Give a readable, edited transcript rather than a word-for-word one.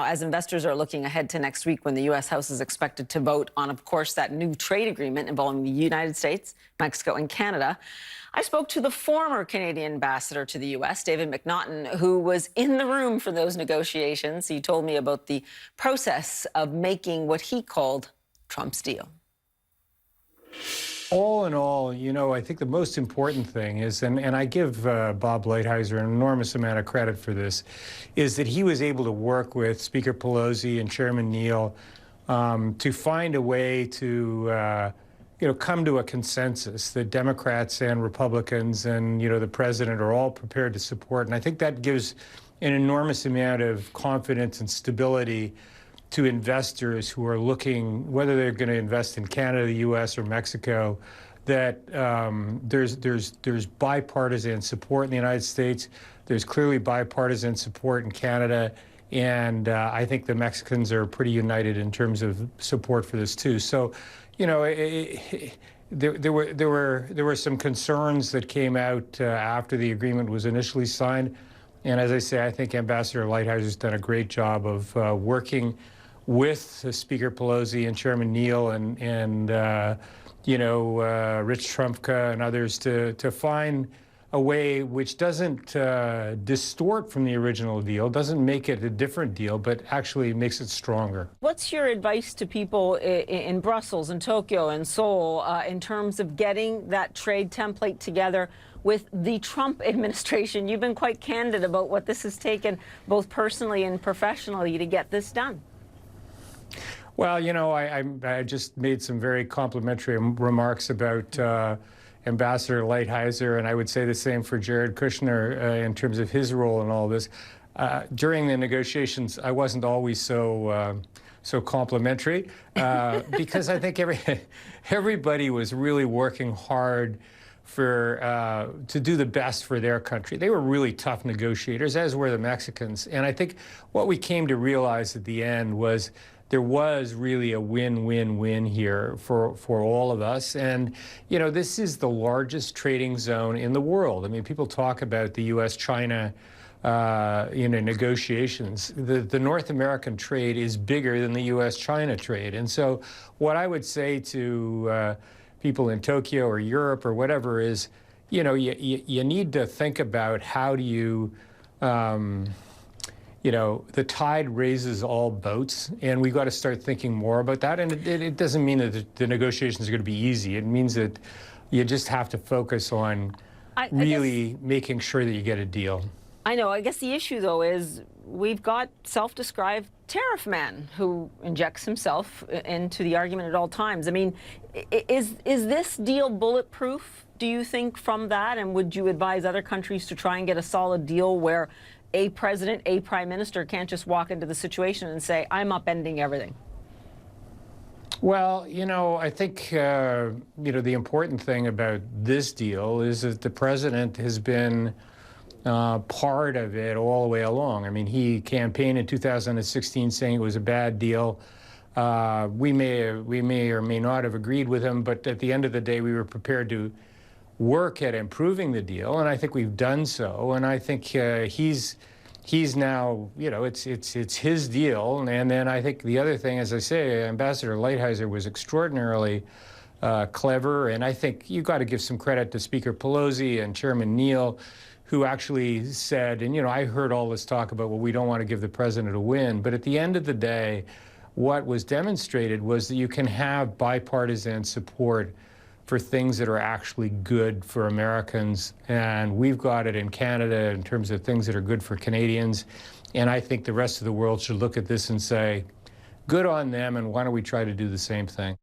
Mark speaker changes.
Speaker 1: As investors are looking ahead to next week when the U.S. House is expected to vote on, of course, that new trade agreement involving the United States, Mexico, and Canada, I spoke to the former Canadian ambassador to the U.S., David MacNaughton, who was in the room for those negotiations. He told me about the process of making what he called Trump's deal.
Speaker 2: All in all, I think the most important thing is, and I give Bob Lighthizer an enormous amount of credit for this, is that he was able to work with Speaker Pelosi and Chairman Neal to find a way to, come to a consensus that Democrats and Republicans and, the president are all prepared to support. And I think that gives an enormous amount of confidence and stability to investors who are looking, whether they're going to invest in Canada, the U.S., or Mexico, that there's bipartisan support in the United States. There's clearly bipartisan support in Canada, and I think the Mexicans are pretty united in terms of support for this too. So, there were some concerns that came out after the agreement was initially signed, and as I say, I think Ambassador Lighthizer has done a great job of working with Speaker Pelosi and Chairman Neal and Rich Trumka and others to find a way which doesn't distort from the original deal, doesn't make it a different deal, but actually makes it stronger.
Speaker 1: What's your advice to people in Brussels and Tokyo and Seoul in terms of getting that trade template together with the Trump administration? You've been quite candid about what this has taken, both personally and professionally, to get this done.
Speaker 2: Well, I just made some very complimentary remarks about Ambassador Lighthizer, and I would say the same for Jared Kushner in terms of his role in all this. During the negotiations, I wasn't always so complimentary because I think everybody was really working hard to do the best for their country. They were really tough negotiators, as were the Mexicans. And I think what we came to realize at the end was there was really a win-win-win here for all of us. And, this is the largest trading zone in the world. I mean, people talk about the U.S.-China negotiations. The North American trade is bigger than the U.S.-China trade. And so what I would say to people in Tokyo or Europe or whatever is, you need to think about how do you, the tide raises all boats, and we've got to start thinking more about that. And it doesn't mean that the negotiations are going to be easy. It means that you just have to focus on really making sure that you get a deal.
Speaker 1: I know. I guess the issue, though, is we've got self-described tariff man who injects himself into the argument at all times. I mean, is this deal bulletproof, do you think, from that? And would you advise other countries to try and get a solid deal where a president, a prime minister can't just walk into the situation and say, I'm upending everything?
Speaker 2: Well, I think, the important thing about this deal is that the president has been part of it all the way along. I mean, he campaigned in 2016 saying it was a bad deal. We may or may not have agreed with him, but at the end of the day, we were prepared to work at improving the deal, and I think we've done so. And I think he's now, it's his deal. And then I think the other thing, as I say, Ambassador Lighthizer was extraordinarily clever, and I think you've got to give some credit to Speaker Pelosi and Chairman Neal, who actually said, and I heard all this talk about, well, we don't want to give the president a win, but at the end of the day, what was demonstrated was that you can have bipartisan support for things that are actually good for Americans, and we've got it in Canada in terms of things that are good for Canadians, and I think the rest of the world should look at this and say, good on them, and why don't we try to do the same thing?